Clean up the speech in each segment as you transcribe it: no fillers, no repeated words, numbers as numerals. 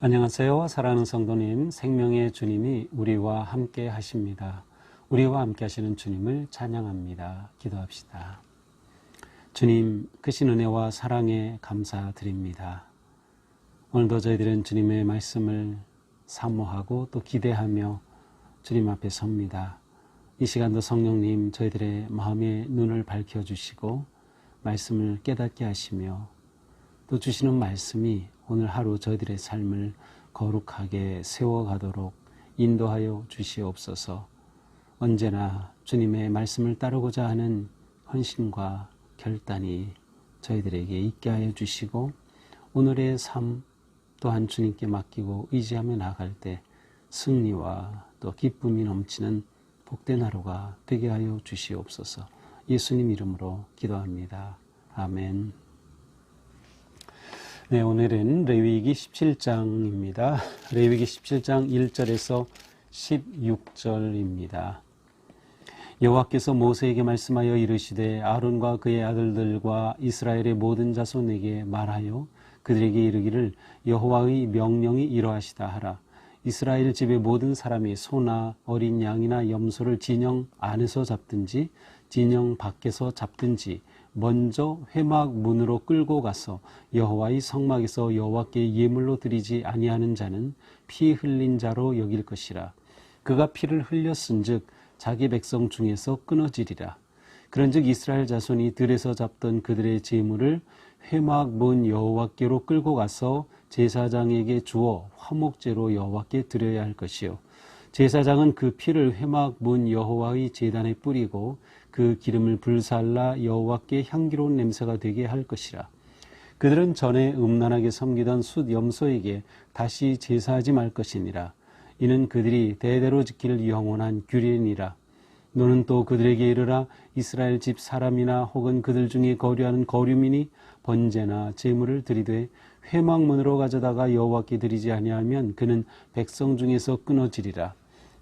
안녕하세요. 사랑하는 성도님, 생명의 주님이 우리와 함께 하십니다. 우리와 함께 하시는 주님을 찬양합니다. 기도합시다. 주님, 크신 은혜와 사랑에 감사드립니다. 오늘도 저희들은 주님의 말씀을 사모하고 또 기대하며 주님 앞에 섭니다. 이 시간도 성령님 저희들의 마음의 눈을 밝혀주시고 말씀을 깨닫게 하시며 또 주시는 말씀이 오늘 하루 저희들의 삶을 거룩하게 세워가도록 인도하여 주시옵소서. 언제나 주님의 말씀을 따르고자 하는 헌신과 결단이 저희들에게 있게 하여 주시고 오늘의 삶 또한 주님께 맡기고 의지하며 나아갈 때 승리와 또 기쁨이 넘치는 복된 하루가 되게 하여 주시옵소서. 예수님 이름으로 기도합니다. 아멘. 네, 오늘은 레위기 17장입니다. 레위기 17장 1절에서 16절입니다. 여호와께서 모세에게 말씀하여 이르시되 아론과 그의 아들들과 이스라엘의 모든 자손에게 말하여 그들에게 이르기를 여호와의 명령이 이러하시다 하라. 이스라엘 집의 모든 사람이 소나 어린 양이나 염소를 진영 안에서 잡든지 진영 밖에서 잡든지 먼저 회막 문으로 끌고 가서 여호와의 성막에서 여호와께 예물로 드리지 아니하는 자는 피 흘린 자로 여길 것이라. 그가 피를 흘렸은즉 자기 백성 중에서 끊어지리라. 그런즉 이스라엘 자손이 들에서 잡던 그들의 제물을 회막 문 여호와께로 끌고 가서 제사장에게 주어 화목제로 여호와께 드려야 할 것이요 제사장은 그 피를 회막 문 여호와의 제단에 뿌리고 그 기름을 불살라 여호와께 향기로운 냄새가 되게 할 것이라. 그들은 전에 음란하게 섬기던 숫 염소에게 다시 제사하지 말 것이니라. 이는 그들이 대대로 지킬 영원한 규례니라. 너는 또 그들에게 이르라. 이스라엘 집 사람이나 혹은 그들 중에 거류하는 거류민이 번제나 제물을 드리되 회막문으로 가져다가 여호와께 드리지 아니하면 그는 백성 중에서 끊어지리라.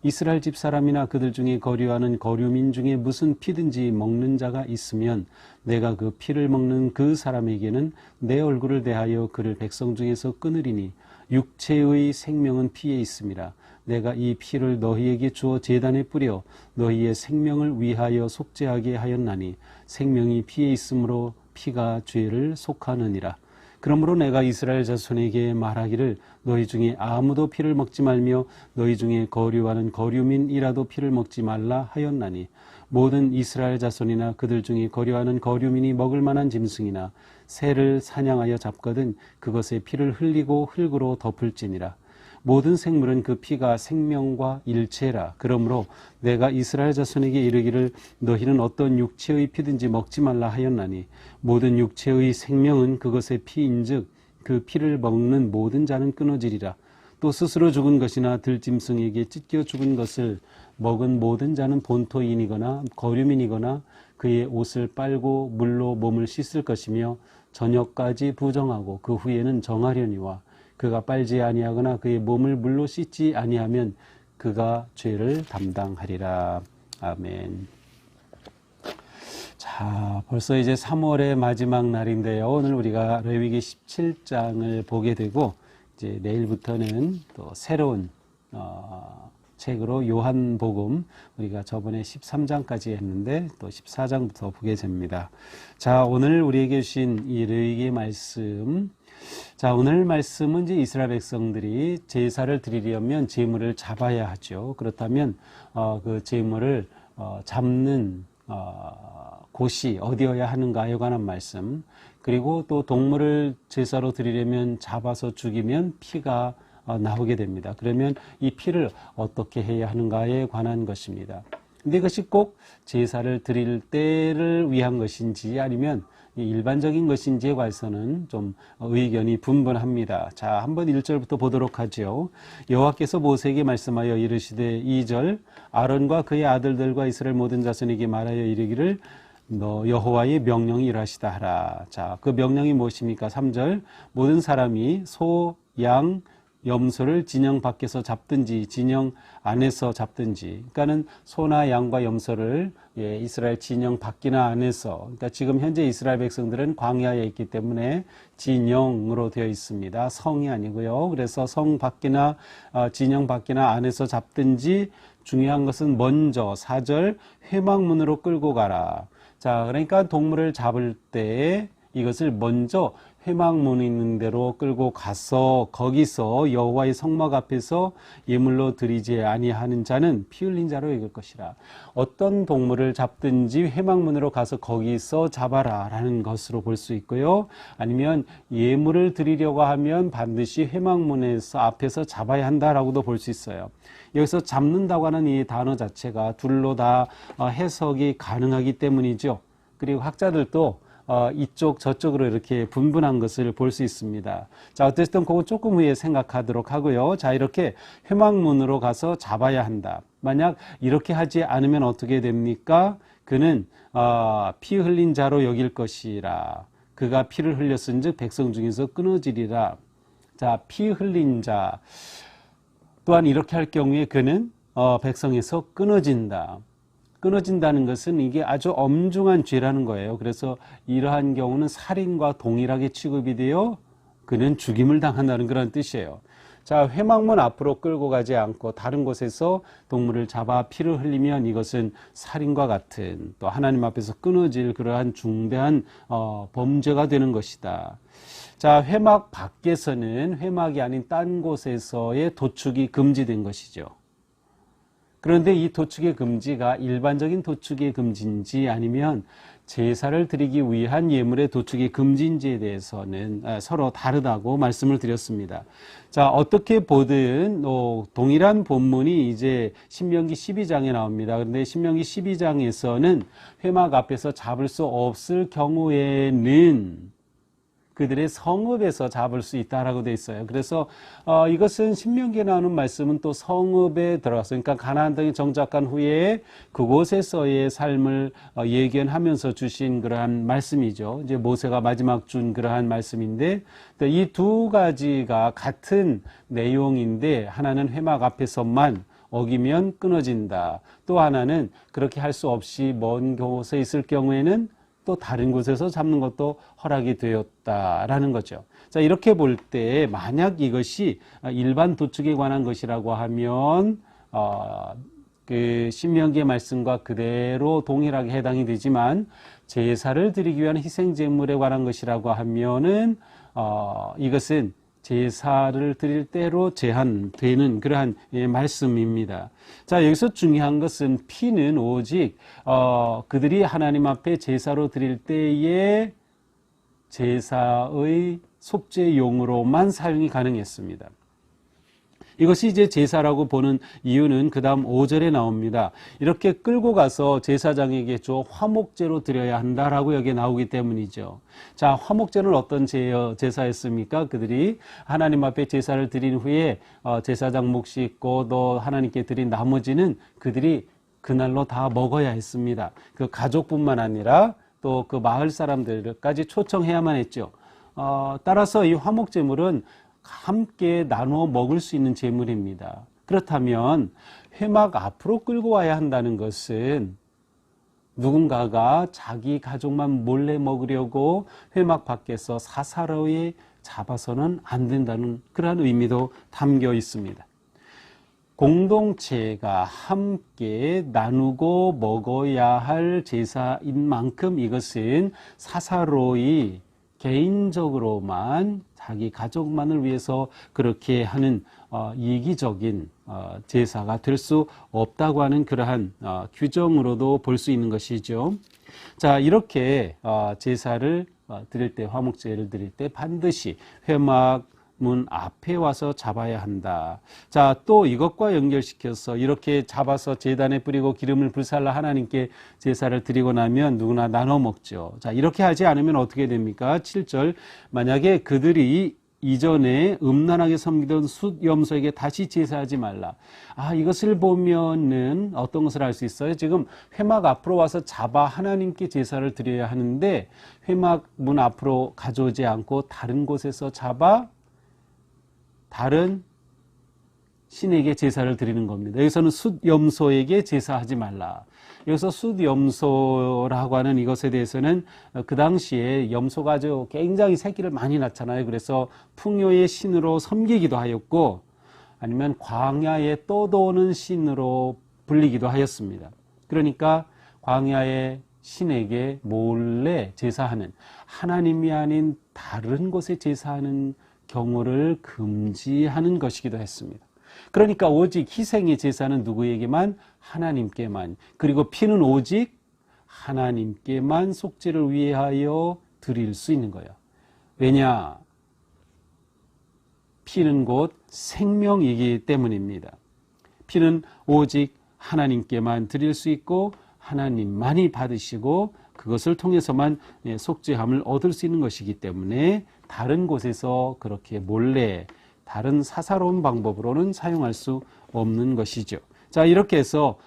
이스라엘 집 사람이나 그들 중에 거류하는 거류민 중에 무슨 피든지 먹는 자가 있으면 내가 그 피를 먹는 그 사람에게는 내 얼굴을 대하여 그를 백성 중에서 끊으리니 육체의 생명은 피에 있음이라. 내가 이 피를 너희에게 주어 제단에 뿌려 너희의 생명을 위하여 속죄하게 하였나니 생명이 피에 있으므로 피가 죄를 속하느니라. 그러므로 내가 이스라엘 자손에게 말하기를 너희 중에 아무도 피를 먹지 말며 너희 중에 거류하는 거류민이라도 피를 먹지 말라 하였나니 모든 이스라엘 자손이나 그들 중에 거류하는 거류민이 먹을 만한 짐승이나 새를 사냥하여 잡거든 그것의 피를 흘리고 흙으로 덮을지니라. 모든 생물은 그 피가 생명과 일체라. 그러므로 내가 이스라엘 자손에게 이르기를 너희는 어떤 육체의 피든지 먹지 말라 하였나니 모든 육체의 생명은 그것의 피인즉 그 피를 먹는 모든 자는 끊어지리라. 또 스스로 죽은 것이나 들짐승에게 찢겨 죽은 것을 먹은 모든 자는 본토인이거나 거류민이거나 그의 옷을 빨고 물로 몸을 씻을 것이며 저녁까지 부정하고 그 후에는 정하려니와 그가 빨지 아니하거나 그의 몸을 물로 씻지 아니하면 그가 죄를 담당하리라. 아멘. 자, 벌써 이제 3월의 마지막 날인데요. 오늘 우리가 레위기 17장을 보게 되고 이제 내일부터는 또 새로운 책으로 요한복음 우리가 저번에 13장까지 했는데 또 14장부터 보게 됩니다. 자, 오늘 우리에게 주신 이 레위기의 말씀. 자, 오늘 말씀은 이제 이스라엘 백성들이 제사를 드리려면 제물을 잡아야 하죠. 그렇다면 그 제물을 잡는 곳이 어디여야 하는가에 관한 말씀, 그리고 또 동물을 제사로 드리려면 잡아서 죽이면 피가 나오게 됩니다. 그러면 이 피를 어떻게 해야 하는가에 관한 것입니다. 근데 이것이 꼭 제사를 드릴 때를 위한 것인지 아니면 일반적인 것인지에 관해서는 좀 의견이 분분합니다. 자, 한번 1절부터 보도록 하죠. 여호와께서 모세에게 말씀하여 이르시되 2절 아론과 그의 아들들과 이스라엘 모든 자손에게 말하여 이르기를 너 여호와의 명령이 이러하시다 하라. 자, 그 명령이 무엇입니까? 3절 모든 사람이 소, 양, 염소를 진영 밖에서 잡든지 진영 안에서 잡든지, 그러니까는 소나 양과 염소를 이스라엘 진영 밖이나 안에서, 그러니까 지금 현재 이스라엘 백성들은 광야에 있기 때문에 진영으로 되어 있습니다. 성이 아니고요. 그래서 성 밖이나 진영 밖이나 안에서 잡든지, 중요한 것은 먼저 4절 회막문으로 끌고 가라. 자, 그러니까 동물을 잡을 때 이것을 먼저 회막문 있는 데로 끌고 가서 거기서 여호와의 성막 앞에서 예물로 드리지 아니하는 자는 피 흘린 자로 여길 것이라. 어떤 동물을 잡든지 회막문으로 가서 거기서 잡아라 라는 것으로 볼 수 있고요. 아니면 예물을 드리려고 하면 반드시 회막문에서 앞에서 잡아야 한다라고도 볼 수 있어요. 여기서 잡는다고 하는 이 단어 자체가 둘로 다 해석이 가능하기 때문이죠. 그리고 학자들도 이쪽 저쪽으로 이렇게 분분한 것을 볼 수 있습니다. 자, 어쨌든 그거 조금 후에 생각하도록 하고요. 자, 이렇게 회막문으로 가서 잡아야 한다. 만약 이렇게 하지 않으면 어떻게 됩니까? 그는 피 흘린 자로 여길 것이라. 그가 피를 흘렸은즉 백성 중에서 끊어지리라. 자, 피 흘린 자 또한 이렇게 할 경우에 그는 백성에서 끊어진다. 끊어진다는 것은 이게 아주 엄중한 죄라는 거예요. 그래서 이러한 경우는 살인과 동일하게 취급이 되어 그는 죽임을 당한다는 그런 뜻이에요. 자, 회막문 앞으로 끌고 가지 않고 다른 곳에서 동물을 잡아 피를 흘리면 이것은 살인과 같은, 또 하나님 앞에서 끊어질 그러한 중대한 범죄가 되는 것이다. 자, 회막 밖에서는 회막이 아닌 딴 곳에서의 도축이 금지된 것이죠. 그런데 이 도축의 금지가 일반적인 도축의 금지인지 아니면 제사를 드리기 위한 예물의 도축의 금지인지에 대해서는 서로 다르다고 말씀을 드렸습니다. 자, 어떻게 보든 동일한 본문이 이제 신명기 12장에 나옵니다. 그런데 신명기 12장에서는 회막 앞에서 잡을 수 없을 경우에는 그들의 성읍에서 잡을 수 있다라고 되어 있어요. 그래서 이것은 신명기에 나오는 말씀은 또 성읍에 들어갔어요. 그러니까 가나안 땅에 정착한 후에 그곳에서의 삶을 예견하면서 주신 그러한 말씀이죠. 이제 모세가 마지막 준 그러한 말씀인데, 이 두 가지가 같은 내용인데 하나는 회막 앞에서만 어기면 끊어진다. 또 하나는 그렇게 할 수 없이 먼 곳에 있을 경우에는 또 다른 곳에서 잡는 것도 허락이 되었다라는 거죠. 자, 이렇게 볼 때 만약 이것이 일반 도축에 관한 것이라고 하면 그 신명기의 말씀과 그대로 동일하게 해당이 되지만, 제사를 드리기 위한 희생 제물에 관한 것이라고 하면은 이것은 제사를 드릴 때로 제한되는 그러한 말씀입니다. 자, 여기서 중요한 것은 피는 오직 그들이 하나님 앞에 제사로 드릴 때에 제사의 속죄용으로만 사용이 가능했습니다. 이것이 이제 제사라고 보는 이유는 그 다음 5절에 나옵니다. 이렇게 끌고 가서 제사장에게 줘 화목제로 드려야 한다라고 여기에 나오기 때문이죠. 자, 화목제는 어떤 제사였습니까? 그들이 하나님 앞에 제사를 드린 후에 제사장 몫이 있고 또 하나님께 드린 나머지는 그들이 그날로 다 먹어야 했습니다. 그 가족뿐만 아니라 또 그 마을 사람들까지 초청해야만 했죠. 따라서 이 화목제물은 함께 나누어 먹을 수 있는 제물입니다. 그렇다면 회막 앞으로 끌고 와야 한다는 것은 누군가가 자기 가족만 몰래 먹으려고 회막 밖에서 사사로이 잡아서는 안 된다는 그러한 의미도 담겨 있습니다. 공동체가 함께 나누고 먹어야 할 제사인 만큼 이것은 사사로이 개인적으로만 자기 가족만을 위해서 그렇게 하는 이기적인 제사가 될 수 없다고 하는 그러한 규정으로도 볼 수 있는 것이죠. 자, 이렇게 제사를 드릴 때, 화목제를 드릴 때 반드시 회막문 앞에 와서 잡아야 한다. 자, 또 이것과 연결시켜서 이렇게 잡아서 제단에 뿌리고 기름을 불살라 하나님께 제사를 드리고 나면 누구나 나눠 먹죠. 자, 이렇게 하지 않으면 어떻게 됩니까? 7절, 만약에 그들이 이전에 음란하게 섬기던 숫 염소에게 다시 제사하지 말라. 이것을 보면은 어떤 것을 알 수 있어요? 지금 회막 앞으로 와서 잡아 하나님께 제사를 드려야 하는데 회막 문 앞으로 가져오지 않고 다른 곳에서 잡아 다른 신에게 제사를 드리는 겁니다. 여기서는 숫염소에게 제사하지 말라. 여기서 숫염소라고 하는 이것에 대해서는 그 당시에 염소가 아주 굉장히 새끼를 많이 낳잖아요. 그래서 풍요의 신으로 섬기기도 하였고 아니면 광야에 떠도는 신으로 불리기도 하였습니다. 그러니까 광야의 신에게 몰래 제사하는, 하나님이 아닌 다른 곳에 제사하는 경우를 금지하는 것이기도 했습니다. 그러니까 오직 희생의 제사는 누구에게만? 하나님께만. 그리고 피는 오직 하나님께만 속죄를 위하여 드릴 수 있는 거예요. 왜냐? 피는 곧 생명이기 때문입니다. 피는 오직 하나님께만 드릴 수 있고 하나님만이 받으시고 그것을 통해서만 속죄함을 얻을 수 있는 것이기 때문에 다른 곳에서 그렇게 몰래 다른 사사로운 방법으로는 사용할 수 없는 것이죠. 자, 이렇게 해서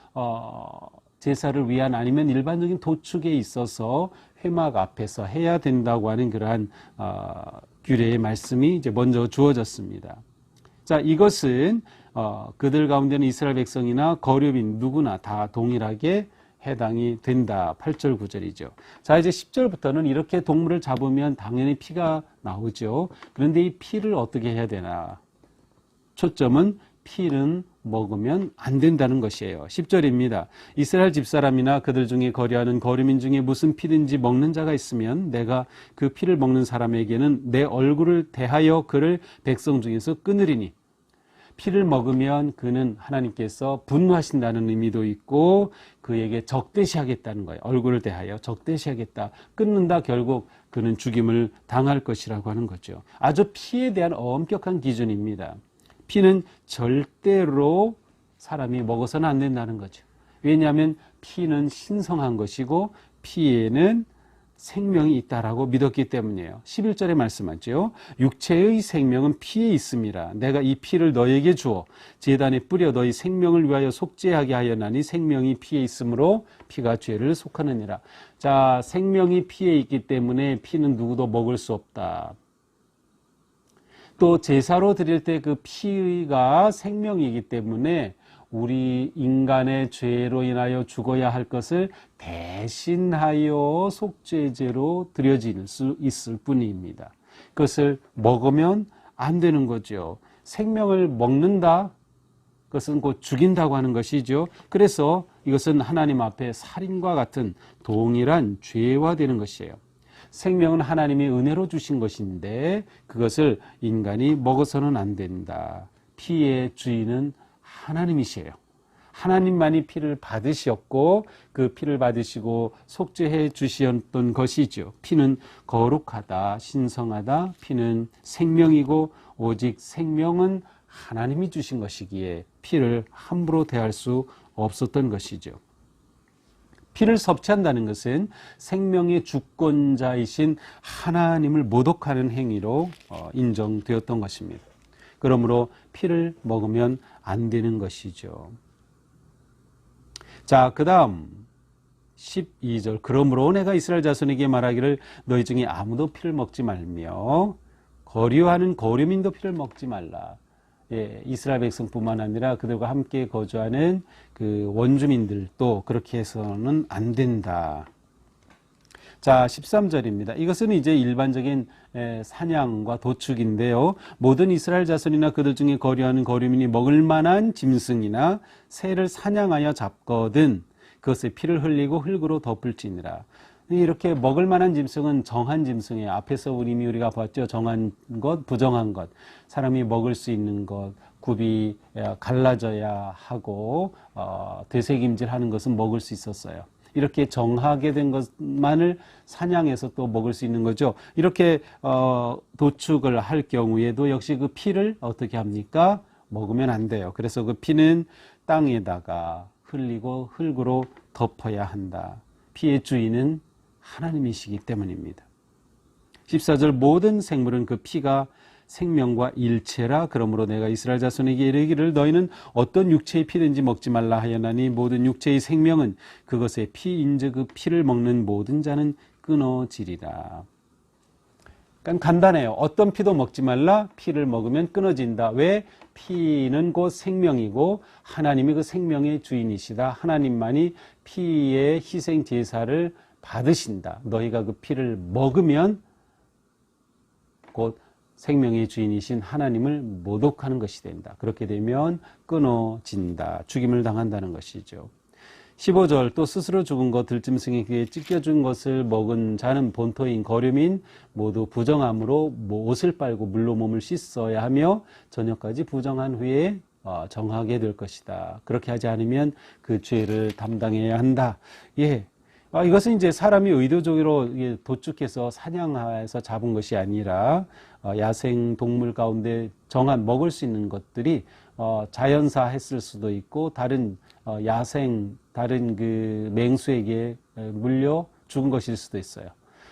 제사를 위한 아니면 일반적인 도축에 있어서 회막 앞에서 해야 된다고 하는 그러한 규례의 말씀이 이제 먼저 주어졌습니다. 자, 이것은 그들 가운데는 이스라엘 백성이나 거류민 누구나 다 동일하게 해당이 된다. 8절 9절이죠. 자, 이제 10절부터는 이렇게 동물을 잡으면 당연히 피가 나오죠. 그런데 이 피를 어떻게 해야 되나? 초점은 피는 먹으면 안 된다는 것이에요. 10절입니다. 이스라엘 집사람이나 그들 중에 거류하는 거류민 중에 무슨 피든지 먹는 자가 있으면 내가 그 피를 먹는 사람에게는 내 얼굴을 대하여 그를 백성 중에서 끊으리니, 피를 먹으면 그는 하나님께서 분노하신다는 의미도 있고 그에게 적대시하겠다는 거예요. 얼굴을 대하여 적대시하겠다. 끊는다. 결국 그는 죽임을 당할 것이라고 하는 거죠. 아주 피에 대한 엄격한 기준입니다. 피는 절대로 사람이 먹어서는 안 된다는 거죠. 왜냐하면 피는 신성한 것이고 피에는 생명이 있다라고 믿었기 때문이에요. 11절에 말씀하죠. 육체의 생명은 피에 있음이라. 내가 이 피를 너에게 주어 제단에 뿌려 너희 생명을 위하여 속죄하게 하였나니 생명이 피에 있으므로 피가 죄를 속하느니라. 자, 생명이 피에 있기 때문에 피는 누구도 먹을 수 없다. 또 제사로 드릴 때 그 피가 생명이기 때문에 우리 인간의 죄로 인하여 죽어야 할 것을 대신하여 속죄제로 드려질 수 있을 뿐입니다. 그것을 먹으면 안 되는 거죠. 생명을 먹는다? 그것은 곧 죽인다고 하는 것이죠. 그래서 이것은 하나님 앞에 살인과 같은 동일한 죄와 되는 것이에요. 생명은 하나님이 은혜로 주신 것인데 그것을 인간이 먹어서는 안 된다. 피의 주인은 하나님이시에요. 하나님만이 피를 받으셨고 그 피를 받으시고 속죄해 주셨던 것이죠. 피는 거룩하다, 신성하다. 피는 생명이고 오직 생명은 하나님이 주신 것이기에 피를 함부로 대할 수 없었던 것이죠. 피를 섭취한다는 것은 생명의 주권자이신 하나님을 모독하는 행위로 인정되었던 것입니다. 그러므로 피를 먹으면 안 되는 것이죠. 자, 그 다음 12절. 그러므로 내가 이스라엘 자손에게 말하기를 너희 중에 아무도 피를 먹지 말며 거류하는 거류민도 피를 먹지 말라. 예, 이스라엘 백성뿐만 아니라 그들과 함께 거주하는 그 원주민들도 그렇게 해서는 안 된다. 자, 13절입니다. 이것은 이제 일반적인 사냥과 도축인데요. 모든 이스라엘 자손이나 그들 중에 거류하는 거류민이 먹을 만한 짐승이나 새를 사냥하여 잡거든 그것의 피를 흘리고 흙으로 덮을지니라. 이렇게 먹을 만한 짐승은 정한 짐승이에요. 앞에서 우리가 봤죠. 정한 것, 부정한 것. 사람이 먹을 수 있는 것, 굽이 갈라져야 하고 되새김질하는 것은 먹을 수 있었어요. 이렇게 정하게 된 것만을 사냥해서 또 먹을 수 있는 거죠. 이렇게 도축을 할 경우에도 역시 그 피를 어떻게 합니까? 먹으면 안 돼요. 그래서 그 피는 땅에다가 흘리고 흙으로 덮어야 한다. 피의 주인은 하나님이시기 때문입니다. 14절 모든 생물은 그 피가 생명과 일체라. 그러므로 내가 이스라엘 자손에게 이르기를 너희는 어떤 육체의 피든지 먹지 말라 하였나니 모든 육체의 생명은 그것의 피인즉 그 피를 먹는 모든 자는 끊어지리라. 그러니까 간단해요. 어떤 피도 먹지 말라. 피를 먹으면 끊어진다. 왜? 피는 곧 생명이고 하나님이 그 생명의 주인이시다. 하나님만이 피의 희생 제사를 받으신다. 너희가 그 피를 먹으면 곧 생명의 주인이신 하나님을 모독하는 것이 된다. 그렇게 되면 끊어진다. 죽임을 당한다는 것이죠. 15절 또 스스로 죽은 것 들짐승의 귀에 찢겨준 것을 먹은 자는 본토인 거류민 모두 부정함으로 옷을 빨고 물로 몸을 씻어야 하며 저녁까지 부정한 후에 정하게 될 것이다. 그렇게 하지 않으면 그 죄를 담당해야 한다. 예. 이것은 이제 사람이 의도적으로 도축해서 사냥해서 잡은 것이 아니라 야생 동물 가운데 정한 먹을 수 있는 것들이 자연사 했을 수도 있고 다른 다른 그 맹수에게 물려 죽은 것일 수도 있어요.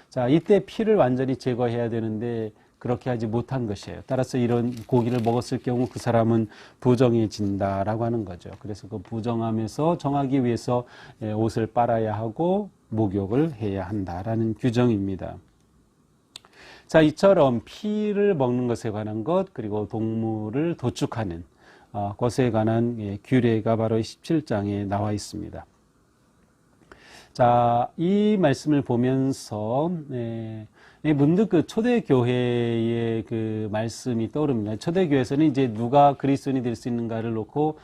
자, 이때 피를 완전히 제거해야 되는데 그렇게 하지 못한 것이에요. 따라서 이런 고기를 먹었을 경우 그 사람은 부정해진다라고 하는 거죠. 그래서 그 부정함에서 정하기 위해서 옷을 빨아야 하고 목욕을 해야 한다라는 규정입니다. 자, 이처럼 피를 먹는 것에 관한 것 그리고 동물을 도축하는 것에 관한 규례가 바로 17장에 나와 있습니다. 자, 이 말씀을 보면서 문득 그 초대교회의 그 말씀이 떠오릅니다. 초대교회에서는 이제 누가 그리스도인이 될 수 있는가를 놓고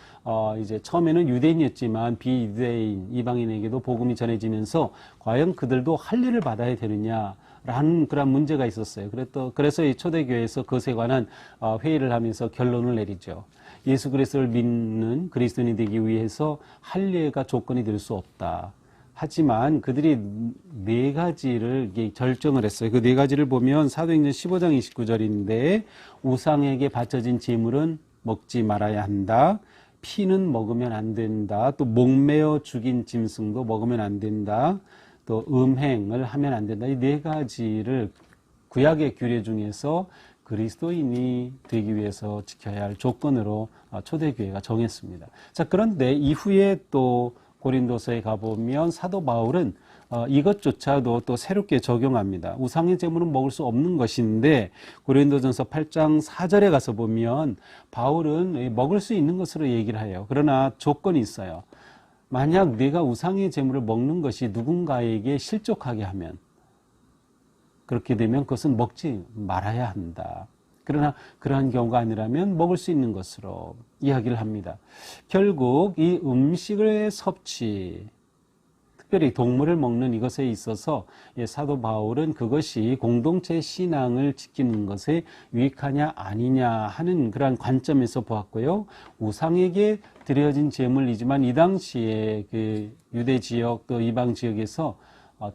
이제 처음에는 유대인이었지만 비유대인 이방인에게도 복음이 전해지면서 과연 그들도 할례를 받아야 되느냐라는 그런 문제가 있었어요. 그래서 이 초대교회에서 그것에 관한 회의를 하면서 결론을 내리죠. 예수 그리스도를 믿는 그리스도인이 되기 위해서 할례가 조건이 될 수 없다. 하지만 그들이 네 가지를 결정을 했어요. 그 네 가지를 보면 사도행전 15장 29절인데 우상에게 바쳐진 제물은 먹지 말아야 한다. 피는 먹으면 안 된다. 또 목매어 죽인 짐승도 먹으면 안 된다. 또 음행을 하면 안 된다. 이 네 가지를 구약의 규례 중에서 그리스도인이 되기 위해서 지켜야 할 조건으로 초대교회가 정했습니다. 자, 그런데 이후에 또 고린도서에 가보면 사도 바울은 이것조차도 또 새롭게 적용합니다. 우상의 제물은 먹을 수 없는 것인데 고린도전서 8장 4절에 가서 보면 바울은 먹을 수 있는 것으로 얘기를 해요. 그러나 조건이 있어요. 만약 내가 우상의 제물을 먹는 것이 누군가에게 실족하게 하면 그렇게 되면 그것은 먹지 말아야 한다. 그러나 그러한 경우가 아니라면 먹을 수 있는 것으로 이야기를 합니다. 결국 이 음식의 섭취, 특별히 동물을 먹는 이것에 있어서 사도 바울은 그것이 공동체 신앙을 지키는 것에 유익하냐 아니냐 하는 그러한 관점에서 보았고요. 우상에게 드려진 제물이지만 이 당시에 그 유대 지역 또 이방 지역에서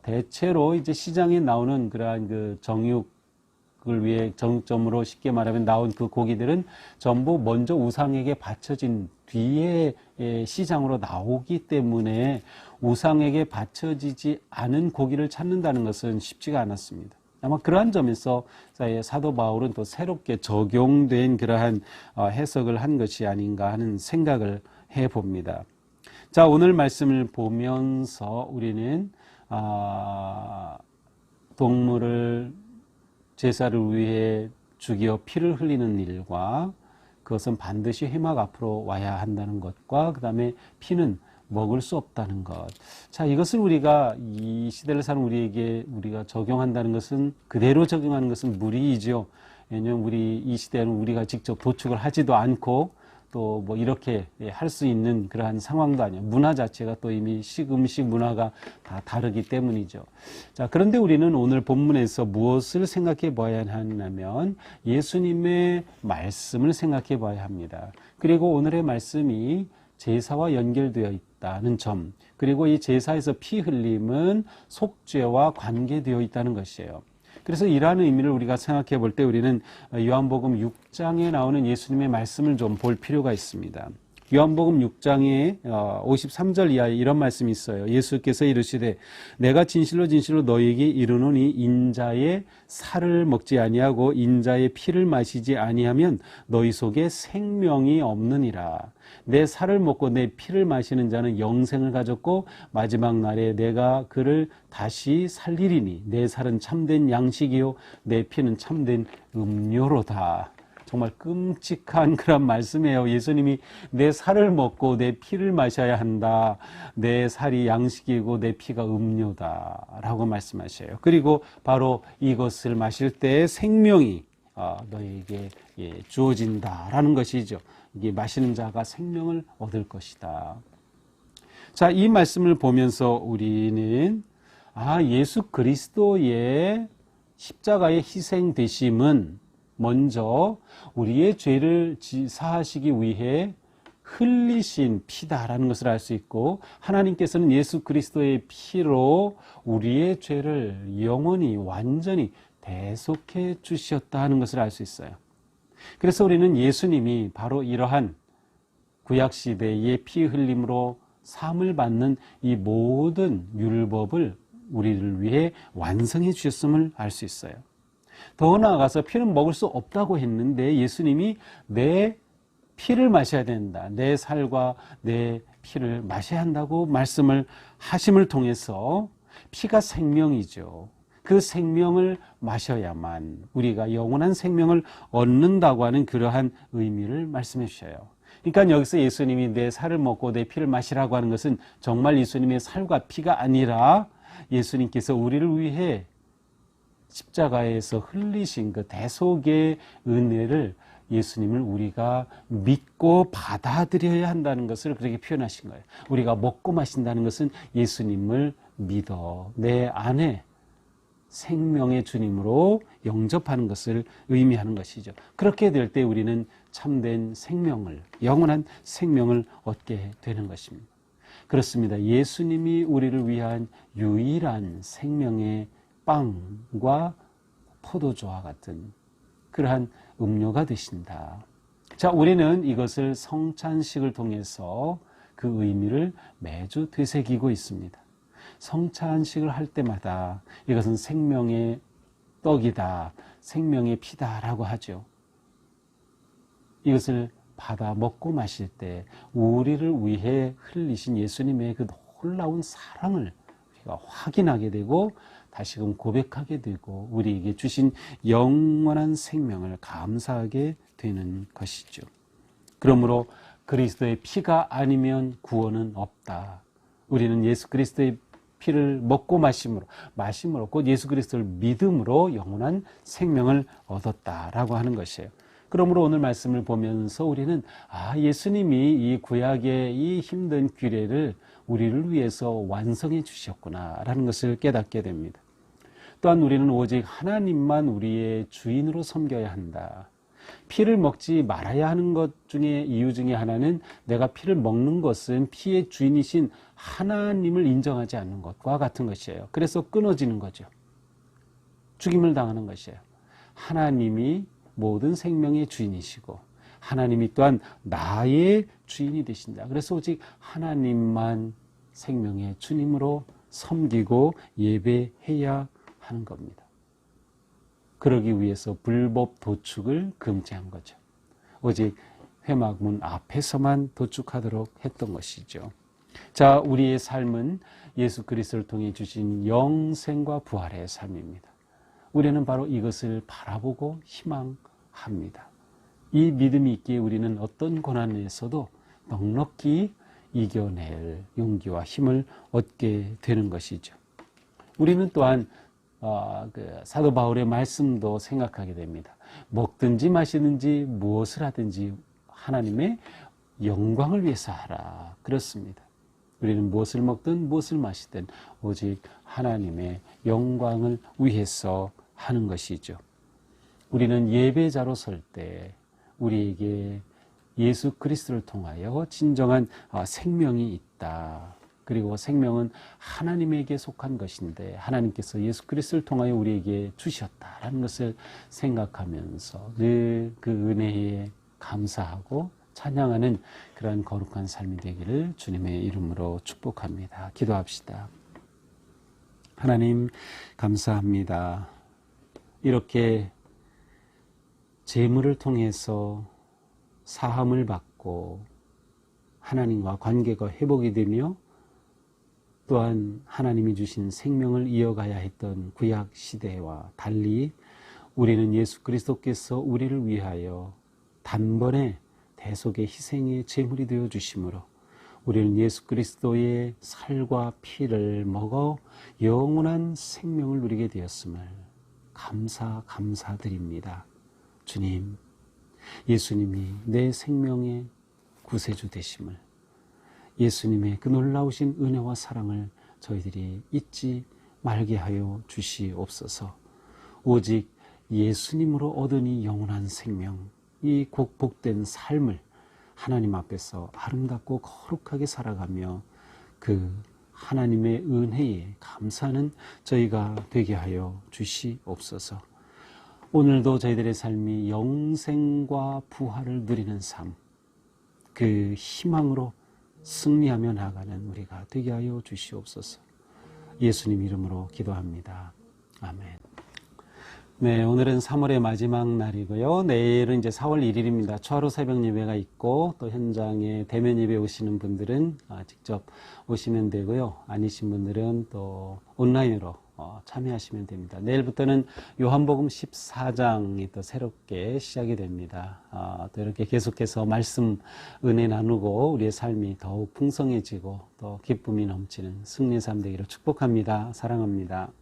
대체로 이제 시장에 나오는 그러한 그 정육을 위해 정육점으로 쉽게 말하면 나온 그 고기들은 전부 먼저 우상에게 바쳐진 뒤에 시장으로 나오기 때문에 우상에게 바쳐지지 않은 고기를 찾는다는 것은 쉽지가 않았습니다. 아마 그러한 점에서 사도 바울은 또 새롭게 적용된 그러한 해석을 한 것이 아닌가 하는 생각을 해봅니다. 자, 오늘 말씀을 보면서 우리는 동물을 제사를 위해 죽여 피를 흘리는 일과 그것은 반드시 회막 앞으로 와야 한다는 것과 그 다음에 피는 먹을 수 없다는 것. 자, 이것을 우리가 이 시대를 사는 우리가 적용한다는 것은 그대로 적용하는 것은 무리이죠. 왜냐하면 이 시대는 우리가 직접 도축을 하지도 않고 또 뭐 이렇게 할 수 있는 그러한 상황도 아니에요. 문화 자체가 또 이미 음식 문화가 다 다르기 때문이죠. 자, 그런데 우리는 오늘 본문에서 무엇을 생각해 봐야 하냐면 예수님의 말씀을 생각해 봐야 합니다. 그리고 오늘의 말씀이 제사와 연결되어 있다는 점, 그리고 이 제사에서 피 흘림은 속죄와 관계되어 있다는 것이에요. 그래서 이러한 의미를 우리가 생각해 볼 때 우리는 요한복음 6장에 나오는 예수님의 말씀을 좀 볼 필요가 있습니다. 요한복음 6장에 53절 이하에 이런 말씀이 있어요. 예수께서 이르시되 내가 진실로 진실로 너희에게 이르노니 인자의 살을 먹지 아니하고 인자의 피를 마시지 아니하면 너희 속에 생명이 없느니라. 내 살을 먹고 내 피를 마시는 자는 영생을 가졌고 마지막 날에 내가 그를 다시 살리리니 내 살은 참된 양식이요 내 피는 참된 음료로다. 정말 끔찍한 그런 말씀이에요. 예수님이 내 살을 먹고 내 피를 마셔야 한다. 내 살이 양식이고 내 피가 음료다. 라고 말씀하셔요. 그리고 바로 이것을 마실 때 생명이 너에게 주어진다라는 것이죠. 이게 마시는 자가 생명을 얻을 것이다. 자, 이 말씀을 보면서 우리는 예수 그리스도의 십자가의 희생 되심은 먼저 우리의 죄를 사하시기 위해 흘리신 피다라는 것을 알 수 있고 하나님께서는 예수 그리스도의 피로 우리의 죄를 영원히 완전히 대속해 주셨다 하는 것을 알 수 있어요. 그래서 우리는 예수님이 바로 이러한 구약시대의 피 흘림으로 사함을 받는 이 모든 율법을 우리를 위해 완성해 주셨음을 알 수 있어요. 더 나아가서 피는 먹을 수 없다고 했는데 예수님이 내 피를 마셔야 된다. 내 살과 내 피를 마셔야 한다고 말씀을 하심을 통해서 피가 생명이죠. 그 생명을 마셔야만 우리가 영원한 생명을 얻는다고 하는 그러한 의미를 말씀해 주셔요. 그러니까 여기서 예수님이 내 살을 먹고 내 피를 마시라고 하는 것은 정말 예수님의 살과 피가 아니라 예수님께서 우리를 위해 십자가에서 흘리신 그 대속의 은혜를 예수님을 우리가 믿고 받아들여야 한다는 것을 그렇게 표현하신 거예요. 우리가 먹고 마신다는 것은 예수님을 믿어 내 안에 생명의 주님으로 영접하는 것을 의미하는 것이죠. 그렇게 될 때 우리는 참된 생명을, 영원한 생명을 얻게 되는 것입니다. 그렇습니다. 예수님이 우리를 위한 유일한 생명의 빵과 포도주와 같은 그러한 음료가 되신다. 자, 우리는 이것을 성찬식을 통해서 그 의미를 매주 되새기고 있습니다. 성찬식을 할 때마다 이것은 생명의 떡이다, 생명의 피다라고 하죠. 이것을 받아 먹고 마실 때 우리를 위해 흘리신 예수님의 그 놀라운 사랑을 우리가 확인하게 되고 다시금 고백하게 되고 우리에게 주신 영원한 생명을 감사하게 되는 것이죠. 그러므로 그리스도의 피가 아니면 구원은 없다. 우리는 예수 그리스도의 피를 먹고 마심으로 곧 예수 그리스도를 믿음으로 영원한 생명을 얻었다라고 하는 것이에요. 그러므로 오늘 말씀을 보면서 우리는 예수님이 이 구약의 이 힘든 규례를 우리를 위해서 완성해 주셨구나라는 것을 깨닫게 됩니다. 또한 우리는 오직 하나님만 우리의 주인으로 섬겨야 한다. 피를 먹지 말아야 하는 것 중에 이유 중에 하나는 내가 피를 먹는 것은 피의 주인이신 하나님을 인정하지 않는 것과 같은 것이에요. 그래서 끊어지는 거죠. 죽임을 당하는 것이에요. 하나님이 모든 생명의 주인이시고 하나님이 또한 나의 주인이 되신다. 그래서 오직 하나님만 생명의 주님으로 섬기고 예배해야 하는 겁니다. 그러기 위해서 불법 도축을 금지한 거죠. 오직 회막문 앞에서만 도축하도록 했던 것이죠. 자, 우리의 삶은 예수 그리스도를 통해 주신 영생과 부활의 삶입니다. 우리는 바로 이것을 바라보고 희망합니다. 이 믿음이 있기에 우리는 어떤 고난에서도 넉넉히 이겨낼 용기와 힘을 얻게 되는 것이죠. 우리는 또한 사도 바울의 말씀도 생각하게 됩니다. 먹든지 마시든지 무엇을 하든지 하나님의 영광을 위해서 하라. 그렇습니다. 우리는 무엇을 먹든 무엇을 마시든 오직 하나님의 영광을 위해서 하는 것이죠. 우리는 예배자로 설 때 우리에게 예수 그리스도를 통하여 진정한 생명이 있다. 그리고 생명은 하나님에게 속한 것인데 하나님께서 예수 그리스도를 통하여 우리에게 주셨다라는 것을 생각하면서 늘 그 은혜에 감사하고 찬양하는 그러한 거룩한 삶이 되기를 주님의 이름으로 축복합니다. 기도합시다. 하나님 감사합니다. 이렇게 제물을 통해서 사함을 받고 하나님과 관계가 회복이 되며 또한 하나님이 주신 생명을 이어가야 했던 구약 시대와 달리 우리는 예수 그리스도께서 우리를 위하여 단번에 대속의 희생의 제물이 되어 주심으로 우리는 예수 그리스도의 살과 피를 먹어 영원한 생명을 누리게 되었음을 감사드립니다. 주님, 예수님이 내 생명의 구세주 되심을, 예수님의 그 놀라우신 은혜와 사랑을 저희들이 잊지 말게 하여 주시옵소서. 오직 예수님으로 얻으니 영원한 생명, 이 복된 삶을 하나님 앞에서 아름답고 거룩하게 살아가며 그 하나님의 은혜에 감사하는 저희가 되게 하여 주시옵소서. 오늘도 저희들의 삶이 영생과 부활을 누리는 삶, 그 희망으로 승리하며 나아가는 우리가 되게 하여 주시옵소서. 예수님 이름으로 기도합니다. 아멘. 네, 오늘은 3월의 마지막 날이고요. 내일은 이제 4월 1일입니다. 초하루 새벽 예배가 있고 또 현장에 대면 예배 오시는 분들은 직접 오시면 되고요. 아니신 분들은 또 온라인으로 참여하시면 됩니다. 내일부터는 요한복음 14장이 또 새롭게 시작이 됩니다. 또 이렇게 계속해서 말씀 은혜 나누고 우리의 삶이 더욱 풍성해지고 또 기쁨이 넘치는 승리의 삶 되기를 축복합니다. 사랑합니다.